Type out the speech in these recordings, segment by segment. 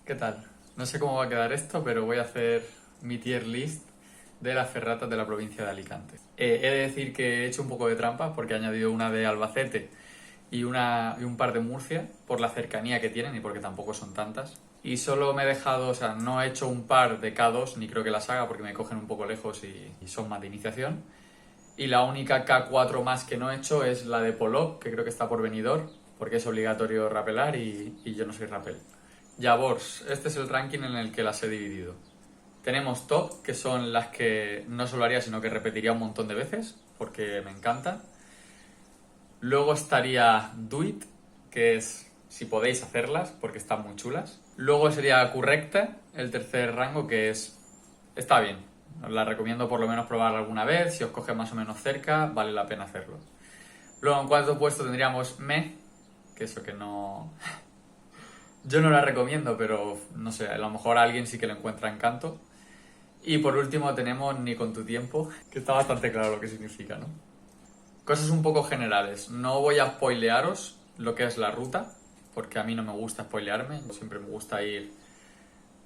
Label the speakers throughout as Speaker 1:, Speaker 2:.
Speaker 1: ¿Qué tal? No sé cómo va a quedar esto, pero voy a hacer mi tier list de las ferratas de la provincia de Alicante. He de decir que he hecho un poco de trampa porque he añadido una de Albacete y un par de Murcia por la cercanía que tienen y porque tampoco son tantas. Y solo me he dejado, o sea, no he hecho un par de K2, ni creo que las haga porque me cogen un poco lejos y son más de iniciación. Y la única K4 más que no he hecho es la de Polop, que creo que está por venidor, porque es obligatorio rapelar y yo no soy rapel. Javors, este es el ranking en el que las he dividido. Tenemos top, que son las que no solo haría, sino que repetiría un montón de veces, porque me encanta. Luego estaría Do It, que es si podéis hacerlas, porque están muy chulas. Luego sería Correcta, el tercer rango, que es está bien. Os la recomiendo por lo menos probarla alguna vez. Si os coge más o menos cerca, vale la pena hacerlo. Luego en cuarto puesto tendríamos Me, que eso que no... Yo no la recomiendo, pero no sé, a lo mejor a alguien sí que le encuentra encanto. Y por último tenemos Ni con tu tiempo, que está bastante claro lo que significa, ¿no? Cosas un poco generales. No voy a spoilearos lo que es la ruta, porque a mí no me gusta spoilearme. Siempre me gusta ir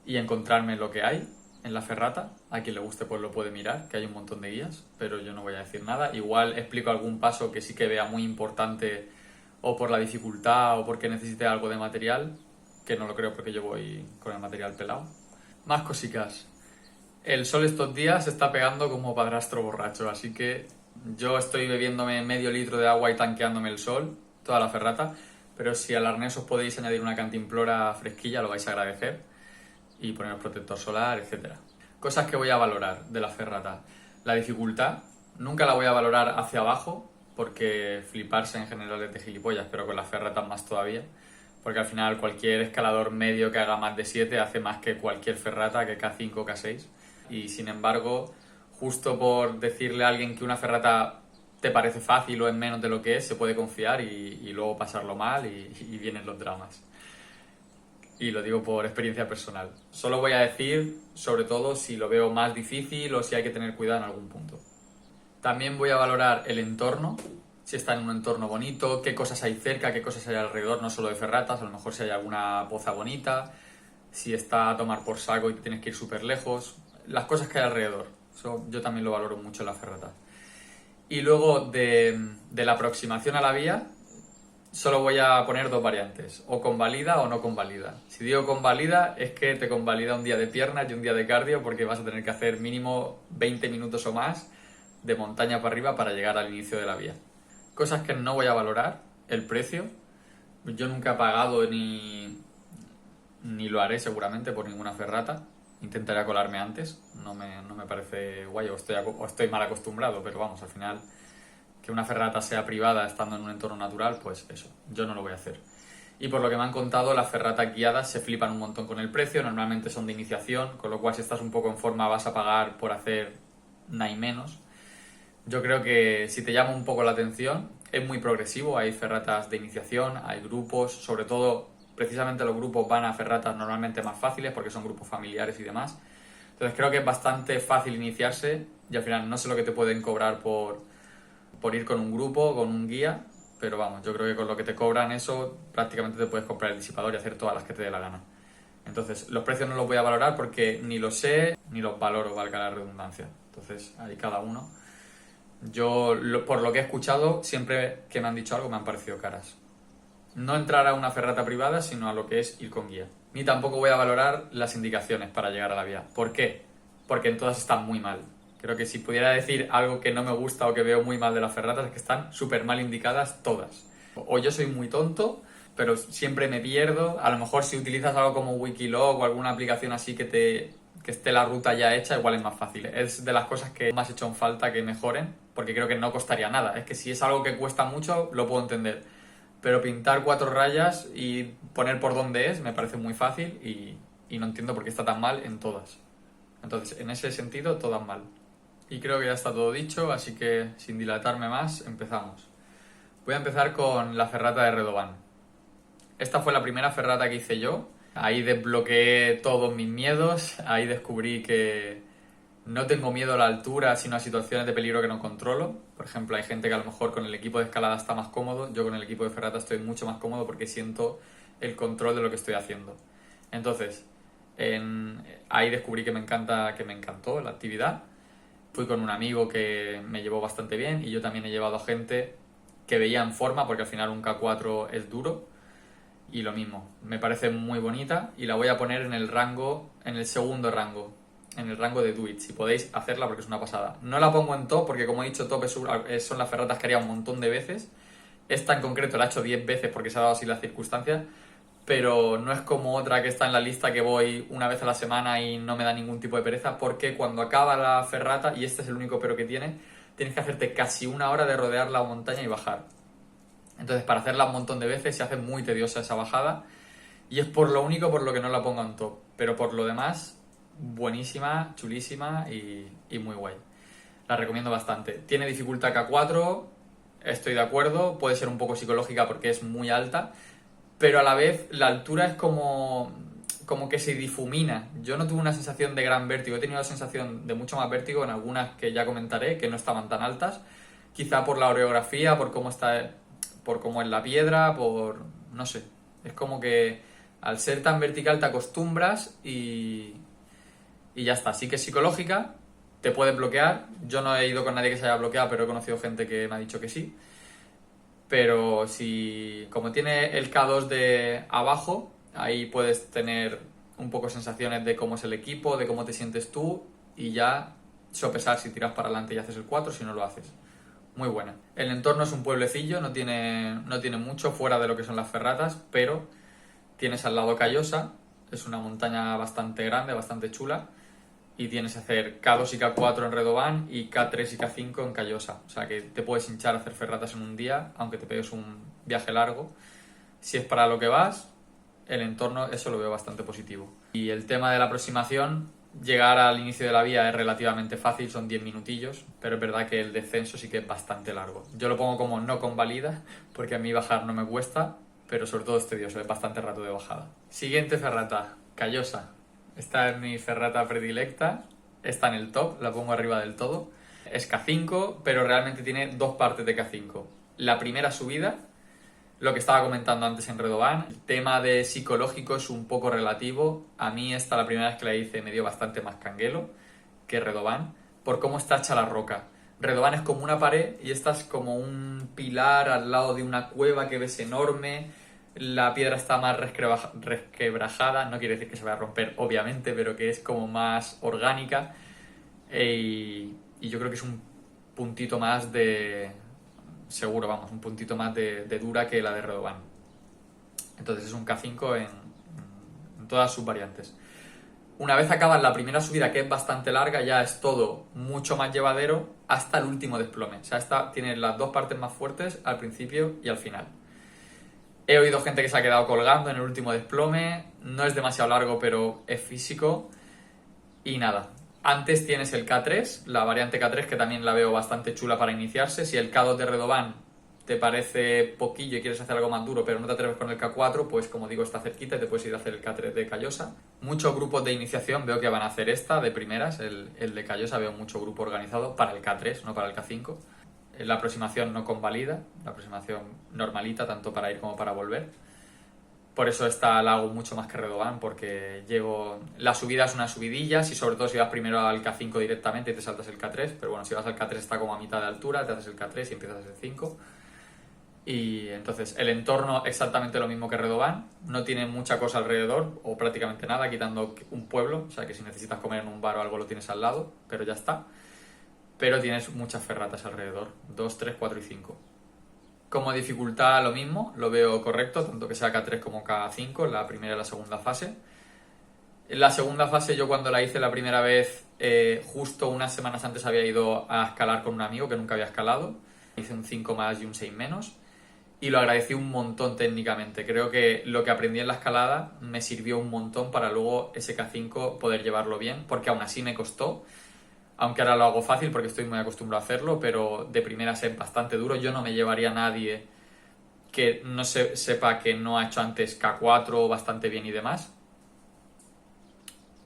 Speaker 1: y encontrarme lo que hay en la ferrata. A quien le guste pues lo puede mirar, que hay un montón de guías, pero yo no voy a decir nada. Igual explico algún paso que sí que vea muy importante o por la dificultad o porque necesite algo de material, que no lo creo porque yo voy con el material pelado. Más cositas. El sol estos días se está pegando como padrastro borracho, así que yo estoy bebiéndome medio litro de agua y tanqueándome el sol, toda la ferrata, pero si al arnés os podéis añadir una cantimplora fresquilla lo vais a agradecer y poneros protector solar, etcétera. Cosas que voy a valorar de la ferrata. La dificultad, nunca la voy a valorar hacia abajo, porque fliparse en general es de gilipollas, pero con las ferratas más todavía. Porque al final cualquier escalador medio que haga más de 7 hace más que cualquier ferrata, que K5 o K6. Y sin embargo, justo por decirle a alguien que una ferrata te parece fácil o es menos de lo que es, se puede confiar y luego pasarlo mal y vienen los dramas. Y lo digo por experiencia personal. Solo voy a decir, sobre todo, si lo veo más difícil o si hay que tener cuidado en algún punto. También voy a valorar el entorno, si está en un entorno bonito, qué cosas hay cerca, qué cosas hay alrededor, no solo de ferratas, a lo mejor si hay alguna poza bonita, si está a tomar por saco y tienes que ir súper lejos, las cosas que hay alrededor. Eso yo también lo valoro mucho en la ferrata. Y luego de la aproximación a la vía, solo voy a poner dos variantes, o convalida o no convalida. Si digo convalida, es que te convalida un día de piernas y un día de cardio, porque vas a tener que hacer mínimo 20 minutos o más de montaña para arriba para llegar al inicio de la vía. Cosas que no voy a valorar, el precio. Yo nunca he pagado ni lo haré seguramente por ninguna ferrata. Intentaré colarme antes, no me parece guay o estoy mal acostumbrado, pero vamos, al final que una ferrata sea privada estando en un entorno natural, pues eso, yo no lo voy a hacer. Y por lo que me han contado, las ferratas guiadas se flipan un montón con el precio, normalmente son de iniciación, con lo cual si estás un poco en forma vas a pagar por hacer nada y menos. Yo creo que si te llama un poco la atención, es muy progresivo, hay ferratas de iniciación, hay grupos, sobre todo precisamente los grupos van a ferratas normalmente más fáciles porque son grupos familiares y demás. Entonces creo que es bastante fácil iniciarse y al final no sé lo que te pueden cobrar por ir con un grupo, con un guía, pero vamos, yo creo que con lo que te cobran eso prácticamente te puedes comprar el disipador y hacer todas las que te dé la gana. Entonces, los precios no los voy a valorar porque ni los sé ni los valoro, valga la redundancia. Entonces, ahí cada uno. Yo, por lo que he escuchado, siempre que me han dicho algo me han parecido caras. No entrar a una ferrata privada, sino a lo que es ir con guía. Ni tampoco voy a valorar las indicaciones para llegar a la vía. ¿Por qué? Porque en todas están muy mal. Creo que si pudiera decir algo que no me gusta o que veo muy mal de las ferratas es que están súper mal indicadas todas. O yo soy muy tonto, pero siempre me pierdo. A lo mejor si utilizas algo como Wikilog o alguna aplicación así que esté la ruta ya hecha, igual es más fácil. Es de las cosas que más he hecho en falta que mejoren, porque creo que no costaría nada. Es que si es algo que cuesta mucho, lo puedo entender. Pero pintar 4 rayas y poner por dónde es me parece muy fácil y no entiendo por qué está tan mal en todas. Entonces, en ese sentido, todas mal. Y creo que ya está todo dicho, así que sin dilatarme más, empezamos. Voy a empezar con la ferrata de Redován. Esta fue la primera ferrata que hice yo. Ahí desbloqueé todos mis miedos, ahí descubrí que no tengo miedo a la altura, sino a situaciones de peligro que no controlo. Por ejemplo, hay gente que a lo mejor con el equipo de escalada está más cómodo. Yo con el equipo de ferrata estoy mucho más cómodo porque siento el control de lo que estoy haciendo. Entonces, ahí descubrí que me encantó la actividad. Fui con un amigo que me llevó bastante bien y yo también he llevado a gente que veía en forma, porque al final un K4 es duro. Y lo mismo, me parece muy bonita y la voy a poner en el rango, en el segundo rango, en el rango de Do It, si podéis hacerla porque es una pasada. No la pongo en top porque, como he dicho, top son las ferratas que haría un montón de veces. Esta en concreto la he hecho 10 veces porque se ha dado así las circunstancias, pero no es como otra que está en la lista que voy una vez a la semana y no me da ningún tipo de pereza, porque cuando acaba la ferrata, y este es el único pero que tiene, tienes que hacerte casi una hora de rodear la montaña y bajar. Entonces, para hacerla un montón de veces se hace muy tediosa esa bajada y es por lo único por lo que no la pongo en top. Pero por lo demás, buenísima, chulísima y muy guay. La recomiendo bastante. Tiene dificultad K4, estoy de acuerdo, puede ser un poco psicológica porque es muy alta, pero a la vez la altura es como que se difumina. Yo no tuve una sensación de gran vértigo, he tenido la sensación de mucho más vértigo en algunas que ya comentaré, que no estaban tan altas, quizá por la orografía, por cómo está, por cómo es la piedra, no sé, es como que al ser tan vertical te acostumbras y ya está. Sí que es psicológica, te puedes bloquear. Yo no he ido con nadie que se haya bloqueado, pero he conocido gente que me ha dicho que sí. Pero si, como tiene el K2 de abajo, ahí puedes tener un poco sensaciones de cómo es el equipo, de cómo te sientes tú y ya sopesar si tiras para adelante y haces el 4, si no lo haces. Muy buena. El entorno es un pueblecillo, no tiene mucho fuera de lo que son las ferratas, pero tienes al lado Callosa, es una montaña bastante grande, bastante chula, y tienes que hacer K2 y K4 en Redován y K3 y K5 en Callosa. O sea que te puedes hinchar a hacer ferratas en un día, aunque te pegues un viaje largo. Si es para lo que vas, el entorno, eso lo veo bastante positivo. Y el tema de la aproximación, llegar al inicio de la vía es relativamente fácil, son 10 minutillos, pero es verdad que el descenso sí que es bastante largo. Yo lo pongo como no convalida, porque a mí bajar no me cuesta, pero sobre todo es tedioso, es bastante rato de bajada. Siguiente ferrata, Callosa. Esta es mi ferrata predilecta, está en el top, la pongo arriba del todo. Es K5, pero realmente tiene dos partes de K5. La primera subida, lo que estaba comentando antes en Redován, el tema de psicológico es un poco relativo. A mí esta, la primera vez que la hice, me dio bastante más canguelo que Redován, por cómo está hecha la roca. Redován es como una pared y esta es como un pilar al lado de una cueva que ves enorme. La piedra está más resquebrajada, no quiere decir que se vaya a romper, obviamente, pero que es como más orgánica. Y yo creo que es un puntito más de... Seguro, vamos, un puntito más de dura que la de Redován. Entonces es un K5 en todas sus variantes. Una vez acabas la primera subida, que es bastante larga, ya es todo mucho más llevadero hasta el último desplome. O sea, tiene las dos partes más fuertes al principio y al final. He oído gente que se ha quedado colgando en el último desplome. No es demasiado largo, pero es físico. Y nada. Antes tienes el K3, la variante K3, que también la veo bastante chula para iniciarse. Si el K2 de Redován te parece poquillo y quieres hacer algo más duro, pero no te atreves con el K4, pues como digo, está cerquita y te puedes ir a hacer el K3 de Callosa. Muchos grupos de iniciación veo que van a hacer esta de primeras, el de Callosa, veo mucho grupo organizado para el K3, no para el K5. La aproximación no convalida, la aproximación normalita, tanto para ir como para volver. Por eso esta la hago mucho más que Redován, porque llego... La subida es una subidilla, y sobre todo si vas primero al K5 directamente y te saltas el K3, pero bueno, si vas al K3 está como a mitad de altura, te haces el K3 y empiezas el 5. Y entonces el entorno exactamente lo mismo que Redován, no tiene mucha cosa alrededor, o prácticamente nada, quitando un pueblo, o sea que si necesitas comer en un bar o algo lo tienes al lado, pero ya está. Pero tienes muchas ferratas alrededor, 2, 3, 4 y 5. Como dificultad lo mismo, lo veo correcto, tanto que sea K3 como K5, la primera y la segunda fase. En la segunda fase yo cuando la hice la primera vez, justo unas semanas antes había ido a escalar con un amigo que nunca había escalado. Hice un 5 más y un 6 menos. Y lo agradecí un montón técnicamente. Creo que lo que aprendí en la escalada me sirvió un montón para luego ese K5 poder llevarlo bien, porque aún así me costó. Aunque ahora lo hago fácil porque estoy muy acostumbrado a hacerlo, pero de primeras es bastante duro. Yo no me llevaría a nadie que no sepa que no ha hecho antes K4 bastante bien y demás.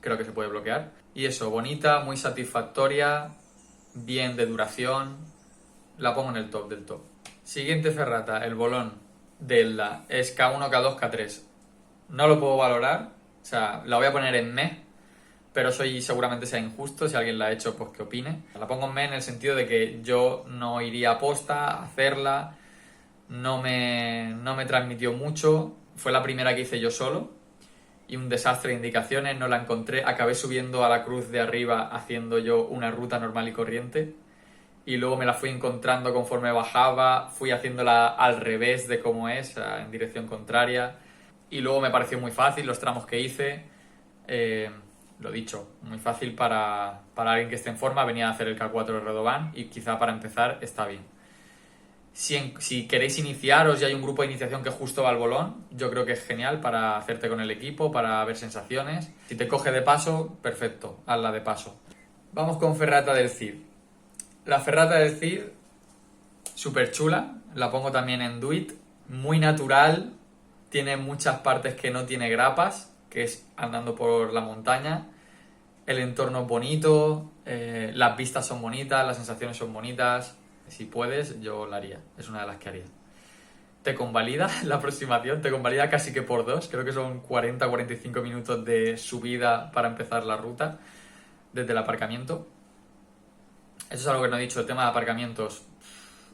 Speaker 1: Creo que se puede bloquear. Y eso, bonita, muy satisfactoria, bien de duración. La pongo en el top del top. Siguiente ferrata, el bolón de Elda. Es K1, K2, K3. No lo puedo valorar. sea, la voy a poner en me, pero seguramente sea injusto. Si alguien la ha hecho, pues que opine. La pongo en me en el sentido de que yo no iría a posta a hacerla, no me transmitió mucho. Fue la primera que hice yo solo y un desastre de indicaciones, no la encontré. Acabé subiendo a la cruz de arriba haciendo yo una ruta normal y corriente y luego me la fui encontrando conforme bajaba, fui haciéndola al revés de cómo es, en dirección contraria, y luego me pareció muy fácil los tramos que hice. Lo dicho, muy fácil para alguien que esté en forma. Venía a hacer el K4 de Redován y quizá para empezar está bien. Si queréis iniciaros y hay un grupo de iniciación que justo va al bolón, yo creo que es genial para hacerte con el equipo, para ver sensaciones. Si te coge de paso, perfecto, hazla de paso. Vamos con Ferrata del Cid. La Ferrata del Cid, súper chula, la pongo también en Duit, muy natural, tiene muchas partes que no tiene grapas, que es andando por la montaña. El entorno es bonito, las vistas son bonitas, las sensaciones son bonitas. Si puedes, yo la haría. Es una de las que haría. Te convalida la aproximación, te convalida casi que por 2. Creo que son 40-45 minutos de subida para empezar la ruta desde el aparcamiento. Eso es algo que no he dicho, el tema de aparcamientos.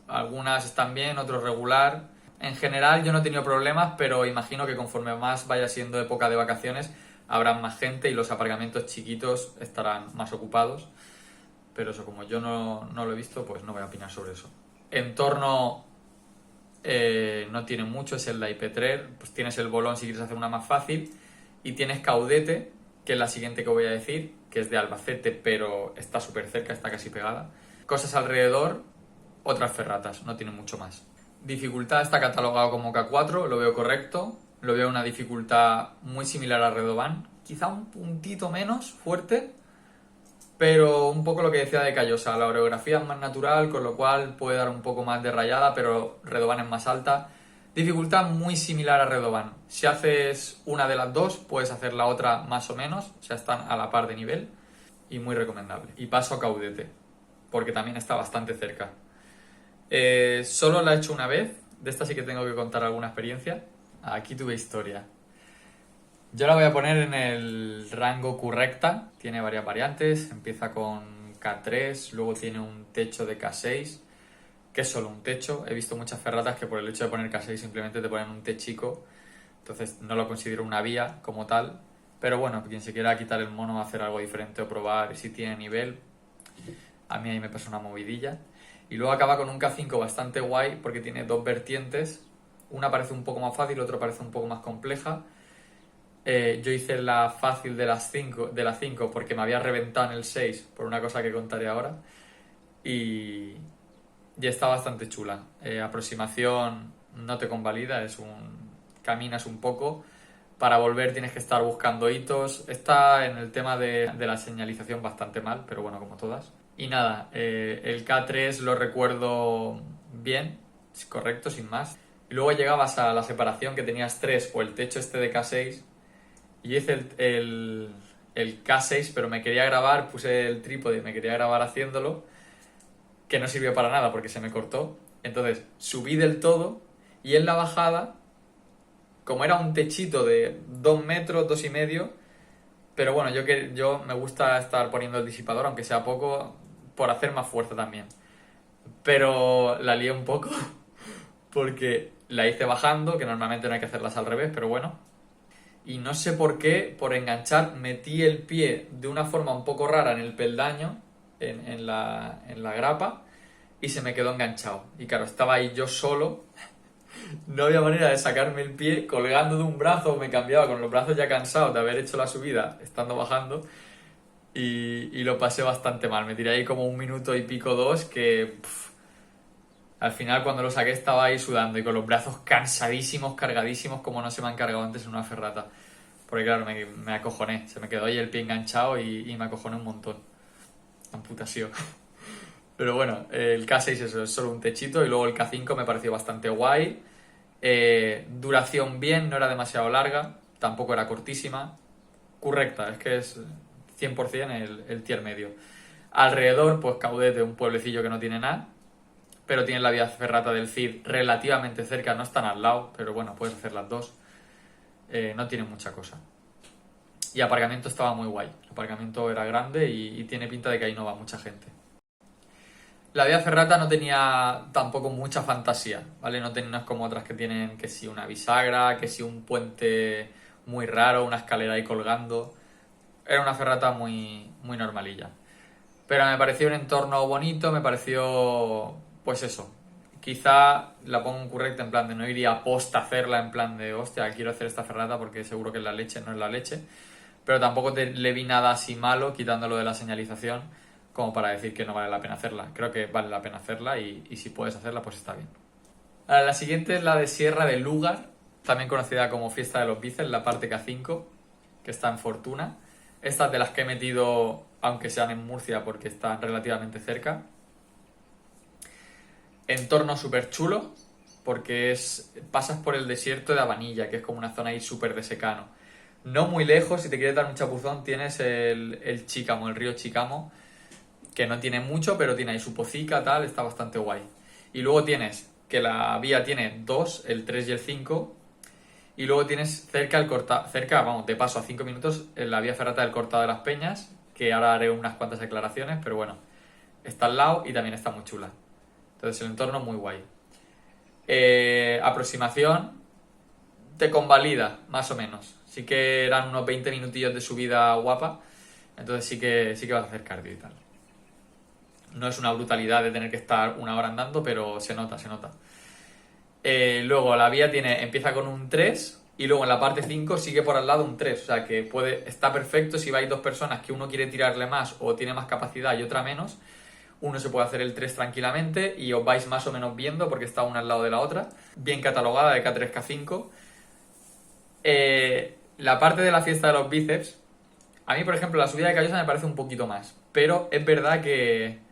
Speaker 1: Algunas están bien, otros regular. En general yo no he tenido problemas, pero imagino que conforme más vaya siendo época de vacaciones, habrá más gente y los aparcamientos chiquitos estarán más ocupados. Pero eso, como yo no lo he visto, pues no voy a opinar sobre eso. Entorno no tiene mucho, es el de IP3, pues tienes el bolón si quieres hacer una más fácil, y tienes Caudete, que es la siguiente que voy a decir, que es de Albacete, pero está súper cerca, está casi pegada. Cosas alrededor, otras ferratas, no tiene mucho más. Dificultad está catalogado como K4, lo veo correcto, lo veo una dificultad muy similar a Redován, quizá un puntito menos fuerte, pero un poco lo que decía de Callosa, la orografía es más natural, con lo cual puede dar un poco más de rayada, pero Redován es más alta. Dificultad muy similar a Redován. Si haces una de las dos, puedes hacer la otra más o menos, o sea, están a la par de nivel y muy recomendable. Y paso a Caudete, porque también está bastante cerca. Solo la he hecho una vez, de esta sí que tengo que contar alguna experiencia. Aquí tuve historia. Yo la voy a poner en el rango correcta, tiene varias variantes, empieza con K3, luego tiene un techo de K6, que es solo un techo. He visto muchas ferratas que por el hecho de poner K6 simplemente te ponen un techico, entonces no lo considero una vía como tal, pero bueno, quien se quiera quitar el mono, hacer algo diferente o probar si tiene nivel, a mí ahí me pasa una movidilla. Y luego acaba con un K5 bastante guay porque tiene dos vertientes, una parece un poco más fácil, otra parece un poco más compleja. Yo hice la fácil de las 5 porque me había reventado en el 6 por una cosa que contaré ahora y está bastante chula. Aproximación no te convalida, caminas un poco, para volver tienes que estar buscando hitos. Está en el tema de la señalización bastante mal, pero bueno, como todas. Y nada, el K3 lo recuerdo bien, es correcto, sin más. Y luego llegabas a la separación que tenías 3 o el techo este de K6 y hice el K6, pero me quería grabar, puse el trípode y me quería grabar haciéndolo, que no sirvió para nada porque se me cortó. Entonces subí del todo y en la bajada, como era un techito de 2 metros, 2,5, pero bueno, yo me gusta estar poniendo el disipador, aunque sea poco, por hacer más fuerza también. Pero la lié un poco porque la hice bajando, que normalmente no hay que hacerlas al revés, pero bueno. Y no sé por qué, por enganchar, metí el pie de una forma un poco rara en el peldaño, en la grapa, y se me quedó enganchado. Y claro, estaba ahí yo solo, no había manera de sacarme el pie, colgando de un brazo, me cambiaba con los brazos ya cansados de haber hecho la subida, estando bajando, y lo pasé bastante mal. Me tiré ahí como 1 minuto y pico, 2, que al final cuando lo saqué estaba ahí sudando y con los brazos cansadísimos, cargadísimos, como no se me han cargado antes en una ferrata. Porque claro, me acojoné, se me quedó ahí el pie enganchado y me acojoné un montón. Amputación. Pero bueno, el K6 eso, es solo un techito y luego el K5 me pareció bastante guay. Duración bien, no era demasiado larga, tampoco era cortísima. Correcta, es que es 100% el tier medio. Alrededor, pues Caudete, un pueblecillo que no tiene nada, pero tienen la vía ferrata del Cid relativamente cerca, no están al lado, pero bueno, puedes hacer las dos. No tiene mucha cosa. Y aparcamiento estaba muy guay. El aparcamiento era grande y tiene pinta de que ahí no va mucha gente. La vía ferrata no tenía tampoco mucha fantasía, ¿vale? No tenía, no es como otras que tienen que si una bisagra, que si un puente muy raro, una escalera ahí colgando. Era una ferrata muy normalilla. Pero me pareció un entorno bonito, me pareció, pues eso. Quizá la pongo correcta en plan de no iría a posta a hacerla en plan de, hostia, quiero hacer esta ferrata porque seguro que es la leche, no es la leche. Pero tampoco le vi nada así malo, quitándolo de la señalización, como para decir que no vale la pena hacerla. Creo que vale la pena hacerla y si puedes hacerla, pues está bien. Ahora, la siguiente es la de Sierra de Lúgar, también conocida como Fiesta de los Bíceps, la parte K5, que está en Fortuna. Estas de las que he metido, aunque sean en Murcia, porque están relativamente cerca. Entorno súper chulo, porque pasas por el desierto de Abanilla, que es como una zona ahí súper de secano. No muy lejos, si te quieres dar un chapuzón, tienes el Chícamo, el río Chícamo, que no tiene mucho, pero tiene ahí su pocica, tal, está bastante guay. Y luego tienes que la vía tiene dos, el 3 y el 5, y luego tienes cerca, vamos, de paso a 5 minutos, en la vía ferrata del Cortado de las Peñas, que ahora haré unas cuantas aclaraciones, pero bueno, está al lado y también está muy chula. Entonces el entorno muy guay. Aproximación, te convalida, más o menos. Sí que eran unos 20 minutillos de subida guapa, entonces sí que vas a hacer cardio y tal. No es una brutalidad de tener que estar una hora andando, pero se nota, se nota. Luego la vía empieza con un 3 y luego en la parte 5 sigue por al lado un 3. O sea que está perfecto si vais dos personas que uno quiere tirarle más o tiene más capacidad y otra menos. Uno se puede hacer el 3 tranquilamente y os vais más o menos viendo porque está una al lado de la otra. Bien catalogada de K3, K5. La parte de la fiesta de los bíceps, a mí por ejemplo la subida de Callosa me parece un poquito más. Pero es verdad que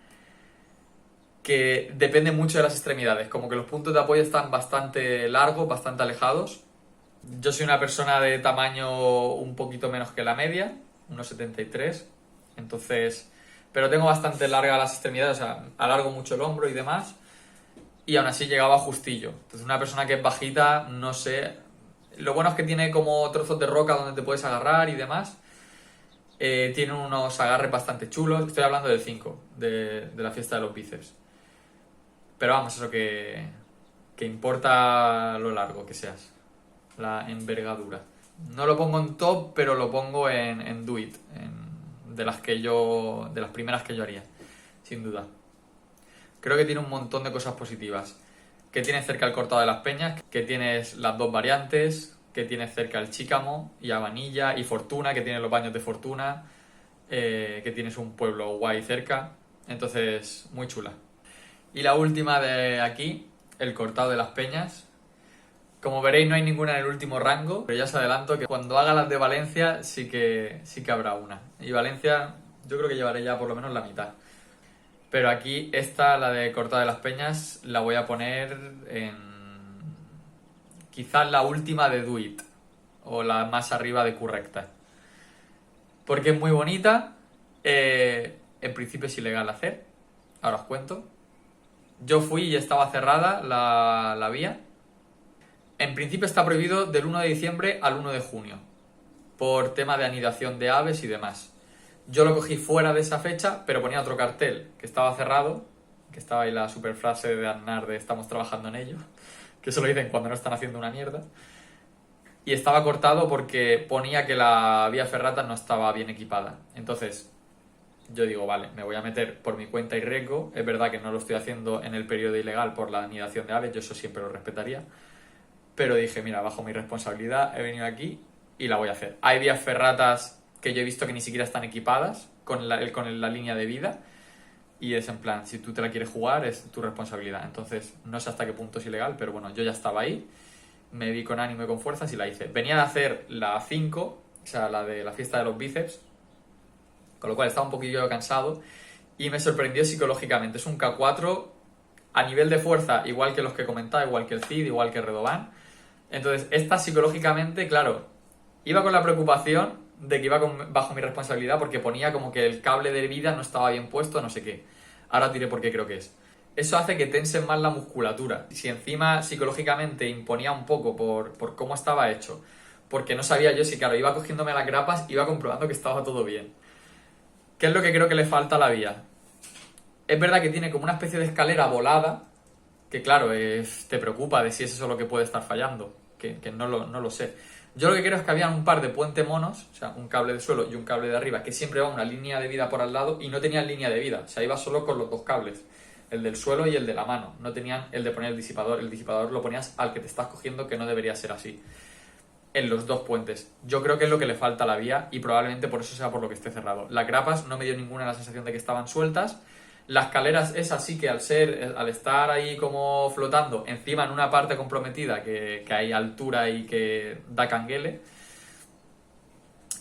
Speaker 1: depende mucho de las extremidades, como que los puntos de apoyo están bastante largos, bastante alejados. Yo soy una persona de tamaño un poquito menos que la media, unos 73, entonces, pero tengo bastante largas las extremidades, o sea, alargo mucho el hombro y demás, y aún así llegaba justillo. Entonces una persona que es bajita, no sé, lo bueno es que tiene como trozos de roca donde te puedes agarrar y demás. Tiene unos agarres bastante chulos, estoy hablando del 5, de la fiesta de los bíceps. Pero vamos, eso que importa lo largo que seas, la envergadura. No lo pongo en top, pero lo pongo en do it, de las primeras que yo haría, sin duda. Creo que tiene un montón de cosas positivas. Que tienes cerca el Cortado de las Peñas, que tienes las dos variantes, que tienes cerca el Chícamo y Abanilla y Fortuna, que tienes los baños de Fortuna, que tienes un pueblo guay cerca. Entonces, muy chula. Y la última de aquí, el Cortado de las Peñas. Como veréis no hay ninguna en el último rango, pero ya os adelanto que cuando haga las de Valencia sí que habrá una. Y Valencia yo creo que llevaré ya por lo menos la mitad. Pero aquí esta, la de Cortado de las Peñas, la voy a poner en quizás la última de Do It, o la más arriba de Correcta. Porque es muy bonita, en principio es ilegal hacer, ahora os cuento. Yo fui y estaba cerrada la vía. En principio está prohibido del 1 de diciembre al 1 de junio, por tema de anidación de aves y demás. Yo lo cogí fuera de esa fecha, pero ponía otro cartel que estaba cerrado, que estaba ahí la super frase de Aznar de estamos trabajando en ello, que eso lo dicen cuando no están haciendo una mierda. Y estaba cortado porque ponía que la vía ferrata no estaba bien equipada. Entonces, yo digo, vale, me voy a meter por mi cuenta y riesgo. Es verdad que no lo estoy haciendo en el periodo ilegal por la anidación de aves, yo eso siempre lo respetaría. Pero dije, mira, bajo mi responsabilidad he venido aquí y la voy a hacer. Hay vías ferratas que yo he visto que ni siquiera están equipadas con la línea de vida. Y es en plan, si tú te la quieres jugar, es tu responsabilidad. Entonces, no sé hasta qué punto es ilegal, pero bueno, yo ya estaba ahí. Me vi con ánimo y con fuerzas y la hice. Venía de hacer la 5, o sea, la de la fiesta de los bíceps, con lo cual estaba un poquillo cansado y me sorprendió psicológicamente. Es un K4 a nivel de fuerza, igual que los que comentaba, igual que el Cid, igual que Redoban. Entonces, esta psicológicamente, claro, iba con la preocupación de que iba bajo mi responsabilidad porque ponía como que el cable de vida no estaba bien puesto, no sé qué. Ahora diré por qué creo que es. Eso hace que tensen más la musculatura. Si encima psicológicamente imponía un poco por cómo estaba hecho, porque no sabía yo si, claro, iba cogiéndome las grapas, iba comprobando que estaba todo bien. ¿Qué es lo que creo que le falta a la vía? Es verdad que tiene como una especie de escalera volada, que claro, te preocupa de si es eso lo que puede estar fallando, que no lo sé. Yo lo que creo es que había un par de puente monos, o sea, un cable de suelo y un cable de arriba, que siempre va una línea de vida por al lado y no tenían línea de vida, o sea, iba solo con los dos cables, el del suelo y el de la mano, no tenían el de poner el disipador lo ponías al que te estás cogiendo, que no debería ser así, en los dos puentes. Yo creo que es lo que le falta a la vía y probablemente por eso sea por lo que esté cerrado. Las grapas no me dio ninguna la sensación de que estaban sueltas. Las escaleras es así que al estar ahí como flotando encima en una parte comprometida que hay altura y que da canguele.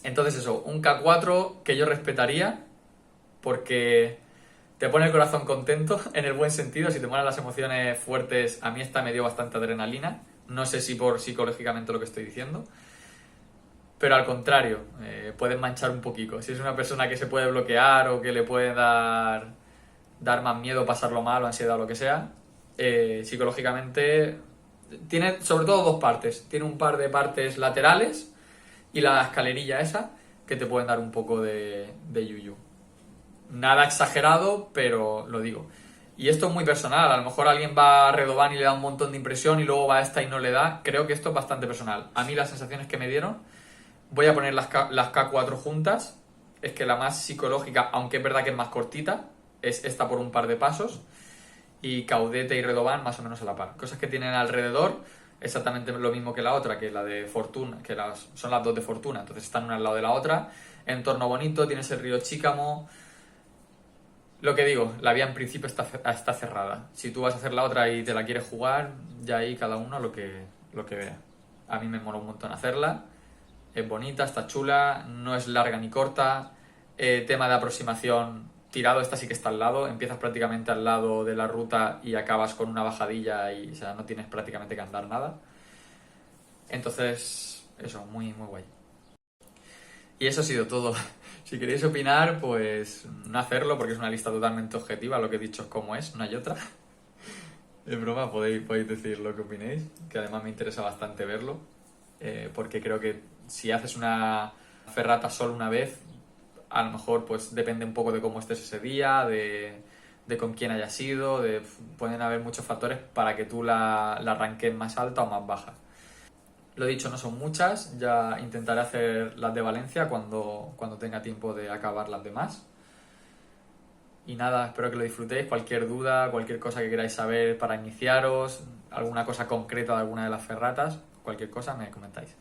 Speaker 1: Entonces eso, un K4 que yo respetaría porque te pone el corazón contento en el buen sentido. Si te mueran las emociones fuertes, a mí esta me dio bastante adrenalina. No sé si por psicológicamente lo que estoy diciendo. Pero al contrario, puedes manchar un poquito. Si es una persona que se puede bloquear o que le puede dar más miedo, pasarlo mal o ansiedad o lo que sea, psicológicamente tiene sobre todo dos partes. Tiene un par de partes laterales y la escalerilla esa que te pueden dar un poco de yuyu. Nada exagerado, pero lo digo. Y esto es muy personal. A lo mejor alguien va a Redoban y le da un montón de impresión y luego va a esta y no le da. Creo que esto es bastante personal. A mí las sensaciones que me dieron, voy a poner las K4 juntas. Es que la más psicológica, aunque es verdad que es más cortita, es esta por un par de pasos. Y Caudete y Redoban más o menos a la par. Cosas que tienen alrededor, exactamente lo mismo que la otra, que la de Fortuna, que son las dos de Fortuna. Entonces están una al lado de la otra. Entorno bonito, tienes el río Chícamo. Lo que digo, la vía en principio está cerrada. Si tú vas a hacer la otra y te la quieres jugar, ya ahí cada uno lo que vea. A mí me mola un montón hacerla. Es bonita, está chula, no es larga ni corta. Tema de aproximación tirado, esta sí que está al lado. Empiezas prácticamente al lado de la ruta y acabas con una bajadilla y, o sea, no tienes prácticamente que andar nada. Entonces, eso, muy, muy guay. Y eso ha sido todo. Si queréis opinar, pues no hacerlo porque es una lista totalmente objetiva, lo que he dicho es como es, no hay otra. Es broma, podéis decir lo que opinéis, que además me interesa bastante verlo, porque creo que si haces una ferrata solo una vez, a lo mejor pues depende un poco de cómo estés ese día, de con quién hayas ido, pueden haber muchos factores para que tú la arranques más alta o más baja. Lo dicho, no son muchas, ya intentaré hacer las de Valencia cuando tenga tiempo de acabar las demás. Y nada, espero que lo disfrutéis. Cualquier duda, cualquier cosa que queráis saber para iniciaros, alguna cosa concreta de alguna de las ferratas, cualquier cosa me comentáis.